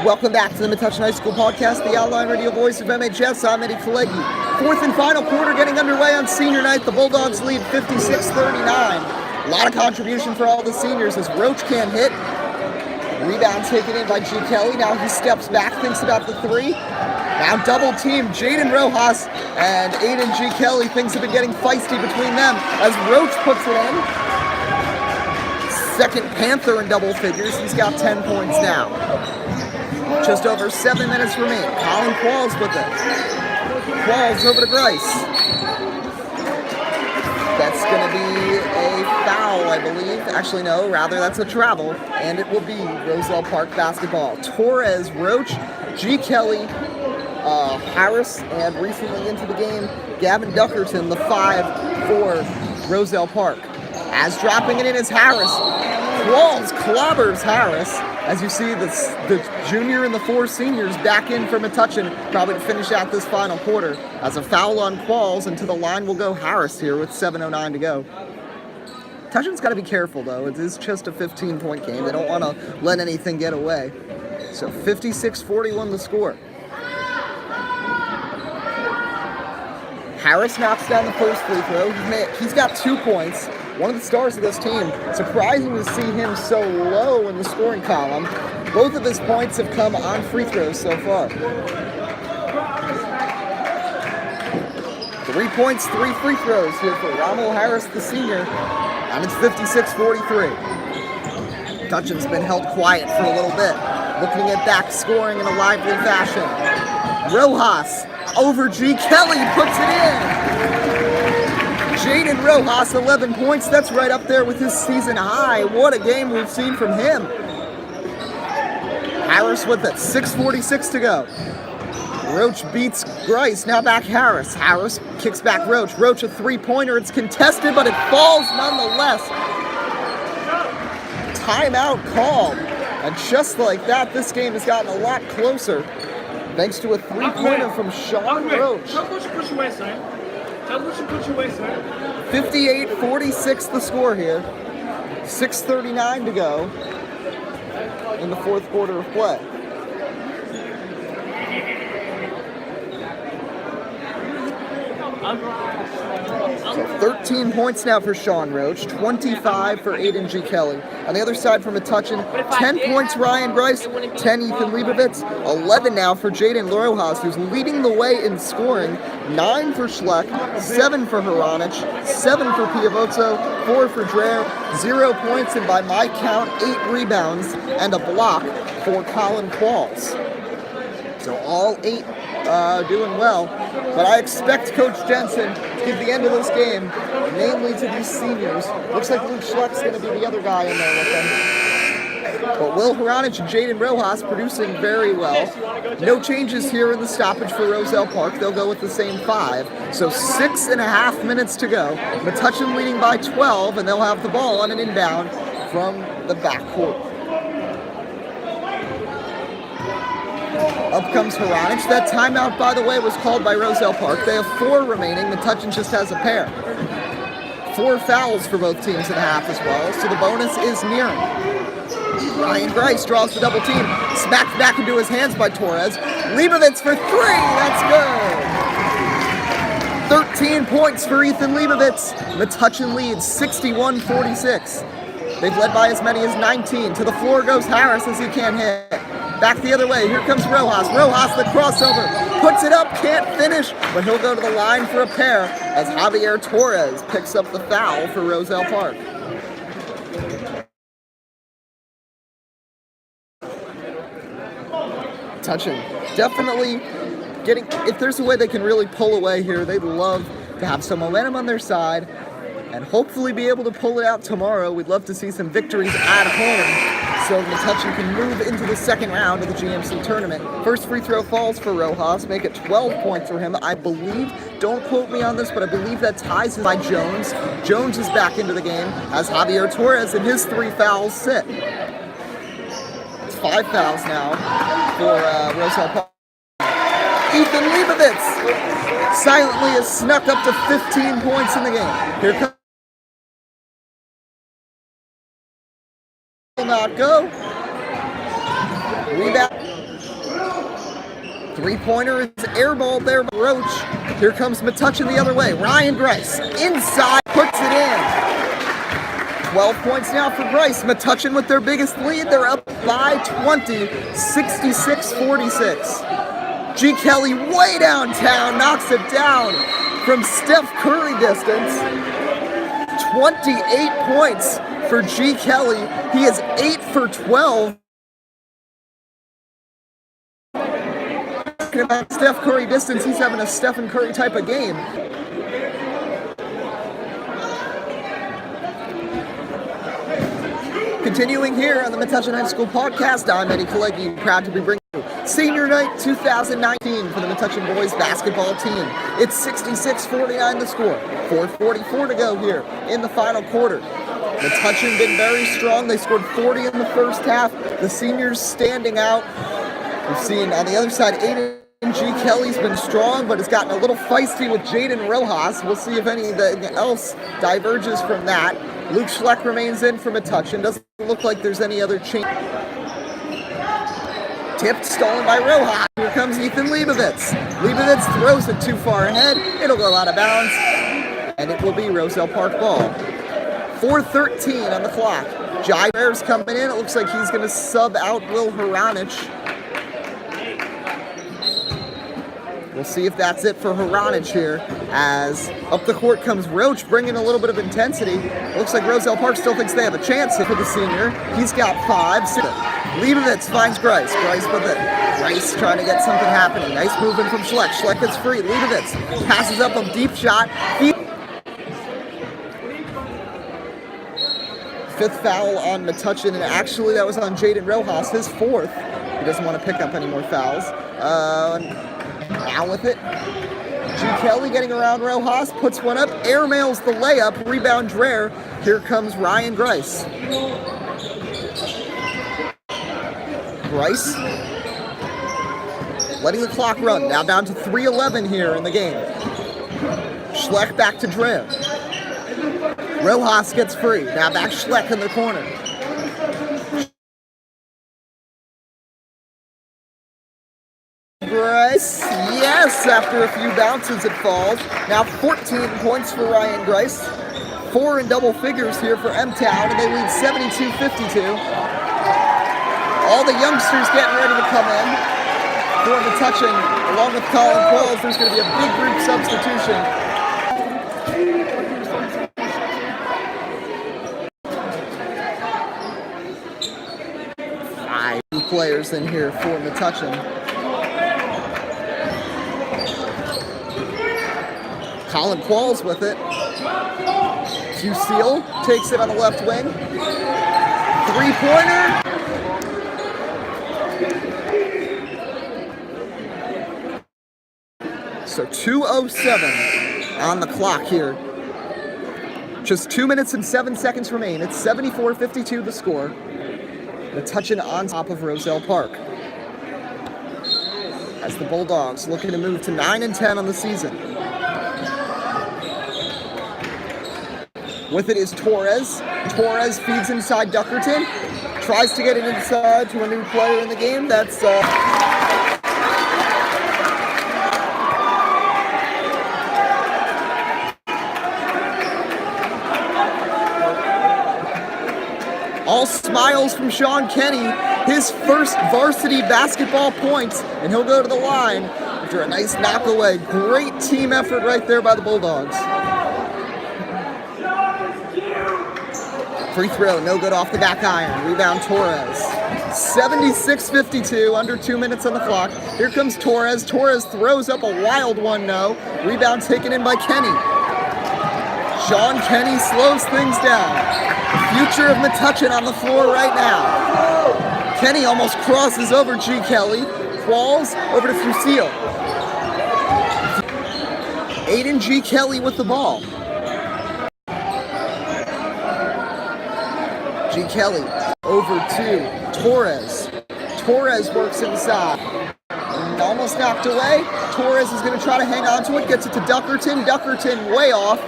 Welcome back to the Metuchen High School podcast, the outline radio voice of MHS. I'm Eddie Pileggi. Fourth and final quarter getting underway on senior night. The Bulldogs lead 56-39. A lot of contribution for all the seniors as Roach can't hit. Rebound taken in by G. Kelly. Now he steps back, thinks about the three. Now double team, Jaden Rojas and Aiden G. Kelly. Things have been getting feisty between them as Roach puts it in. Second Panther in double figures. He's got 10 points now. Just over 7 minutes remain. Colin Qualls with it. Qualls over to Grice. That's going to be a foul, I believe. Actually, no, rather that's a travel. And it will be Roselle Park basketball. Torres, Roach, G. Kelly, Harris, and recently into the game, Gavin Duckerton, the 5 for Roselle Park. As dropping it in is Harris. Qualls clobbers Harris. As you see, the junior and the 4 seniors back in for Metuchen, probably to finish out this final quarter. As a foul on Qualls, and to the line will go Harris here with 7:09 to go. Metuchen's got to be careful, though. It is just a 15-point game. They don't want to let anything get away. So 56-41 the score. Harris knocks down the first free throw. He's got 2 points. One of the stars of this team. Surprising to see him so low in the scoring column. Both of his points have come on free throws so far. 3 points, 3 free throws here for Rommel Harris, the senior. And it's 56-43. Metuchen's been held quiet for a little bit. Looking at back scoring in a lively fashion. Rojas over G. Kelly puts it in. Jaden Rojas, 11 points. That's right up there with his season high. What a game we've seen from him. Harris with it. 6:46 to go. Roach beats Grice. Now back Harris. Harris kicks back Roach. Roach a three-pointer. It's contested, but it falls nonetheless. Timeout called. And just like that, this game has gotten a lot closer. Thanks to a three-pointer from Sean Roach. 58-46 the score here. 6:39 to go in the fourth quarter of play. So 13 points now for Sean Roach, 25 for Aiden G. Kelly. On the other side for Metuchen, 10 points Ryan Grice, 10 Ethan Leibovitz, 11 now for Jaden Rojas, who's leading the way in scoring, 9 for Schleck, 7 for Haranich, 7 for Piavozzo, 4 for Dreher, 0 points, and by my count, 8 rebounds and a block for Colin Qualls. So all 8 doing well, but I expect Coach Jensen to give the end of this game, mainly to these seniors. Looks like Luke Schleck's going to be the other guy in there with them. But Will Haranich and Jaden Rojas producing very well. No changes here in the stoppage for Roselle Park. They'll go with the same 5. So 6.5 minutes to go. Metuchen leading by 12, and they'll have the ball on an inbound from the backcourt. Up comes Haranich. That timeout, by the way, was called by Roselle Park. They have 4 remaining. Metuchen just has a pair. 4 fouls for both teams in half as well, so the bonus is nearing. Ryan Grice draws the double team. Smacked back into his hands by Torres. Leibovitz for 3. That's good. 13 points for Ethan Leibovitz. Metuchen leads 61-46. They've led by as many as 19. To the floor goes Harris as he can't hit. Back the other way, here comes Rojas. Rojas, the crossover, puts it up, can't finish, but he'll go to the line for a pair as Javier Torres picks up the foul for Roselle Park. Metuchen, definitely getting, if there's a way they can really pull away here, they'd love to have some momentum on their side and hopefully be able to pull it out tomorrow. We'd love to see some victories at home so Metuchen can move into the second round of the GMC tournament. First free throw falls for Rojas, make it 12 points for him. I believe, don't quote me on this, but I believe that ties by Jones. Jones is back into the game as Javier Torres and his 3 fouls sit. It's 5 fouls now for Roselle Park. Ethan Leibovitz silently has snuck up to 15 points in the game. Here comes will not go. Rebound. Three-pointer is airballed there by Roach. Here comes Metuchen the other way. Ryan Grice inside, puts it in. 12 points now for Grice. Metuchen with their biggest lead. They're up by 20, 66-46. G. Kelly way downtown, knocks it down from Steph Curry distance. 28 points for G. Kelly. He is 8 for 12. Talking about Steph Curry distance, he's having a Stephen Curry type of game. Continuing here on the Metuchen High School podcast, I'm Eddie Kalegi, proud to be bringing you Senior Night 2019 for the Metuchen boys basketball team. It's 66-49 the score, 4:44 to go here in the final quarter. Metuchen been very strong. They scored 40 in the first half. The seniors standing out. We've seen on the other side, Aiden G. Kelly's been strong, but has gotten a little feisty with Jaden Rojas. We'll see if anything else diverges from that. Luke Schleck remains in for Metuchen. Doesn't look like there's any other change. Tipped, stolen by Rojas. Here comes Ethan Leibovitz. Leibovitz throws it too far ahead. It'll go out of bounds, and it will be Roselle Park ball. 4:13 on the clock. Jai Bear's coming in. It looks like he's going to sub out Will Haranich. We'll see if that's it for Haranich here, as up the court comes Roach, bringing a little bit of intensity. Looks like Roselle Park still thinks they have a chance here for the senior. He's got 5. Leibovitz finds Grice. Grice with it. Grice trying to get something happening. Nice movement from Schleck. Schleck gets free. Leibovitz passes up a deep shot. Fifth foul on Metuchen, and actually that was on Jaden Rojas, his 4th. He doesn't want to pick up any more fouls. Now with it. G. Kelly getting around Rojas, puts one up, airmails the layup, rebound Dreher. Here comes Ryan Grice. Grice letting the clock run, now down to 3:11 here in the game. Schleck back to Dreher. Rojas gets free, now back Schleck in the corner. Grice, yes, after a few bounces it falls. Now 14 points for Ryan Grice. 4 in double figures here for M-Town, and they lead 72-52. All the youngsters getting ready to come in for Metuchen, along with Colin Qualls. There's going to be a big group substitution. Five players in here for Metuchen. Colin Qualls with it. Fusil takes it on the left wing. Three-pointer. So 2:07 on the clock here. Just 2 minutes and 7 seconds remain. It's 74-52 the score. Metuchen on top of Roselle Park, as the Bulldogs looking to move to 9-10 on the season. With it is Torres. Torres feeds inside Duckerton. Tries to get it inside to a new player in the game. That's all smiles from Sean Kenny. His first varsity basketball points, and he'll go to the line after a nice knock away. Great team effort right there by the Bulldogs. Free throw, no good off the back iron. Rebound Torres. 76-52, under 2 minutes on the clock. Here comes Torres. Torres throws up a wild one, no. Rebound taken in by Kenny. Sean Kenny slows things down. The future of Metuchen on the floor right now. Kenny almost crosses over G. Kelly. Qualls over to Fusil. Aiden G. Kelly with the ball. G. Kelly over to Torres. Torres works inside. And almost knocked away. Torres is going to try to hang on to it. Gets it to Duckerton. Duckerton way off.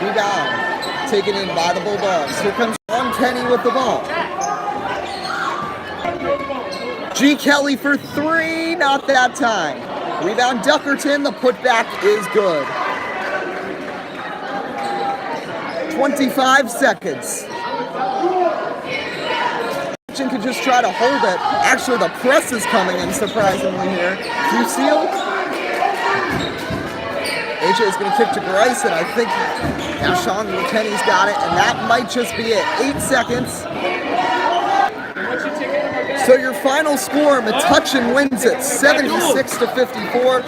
Rebound taken in by the Bulldogs. Here comes Sean Kenny with the ball. G. G. Kelly for 3, not that time. Rebound Duckerton, the putback is good. 25 seconds. Metuchen could just try to hold it. Actually, the press is coming in surprisingly here. Lucille. AJ is going to kick to Bryce, and I think now Sean McKinney's got it, and that might just be it. 8 seconds. So your final score, Metuchen wins it 76-54.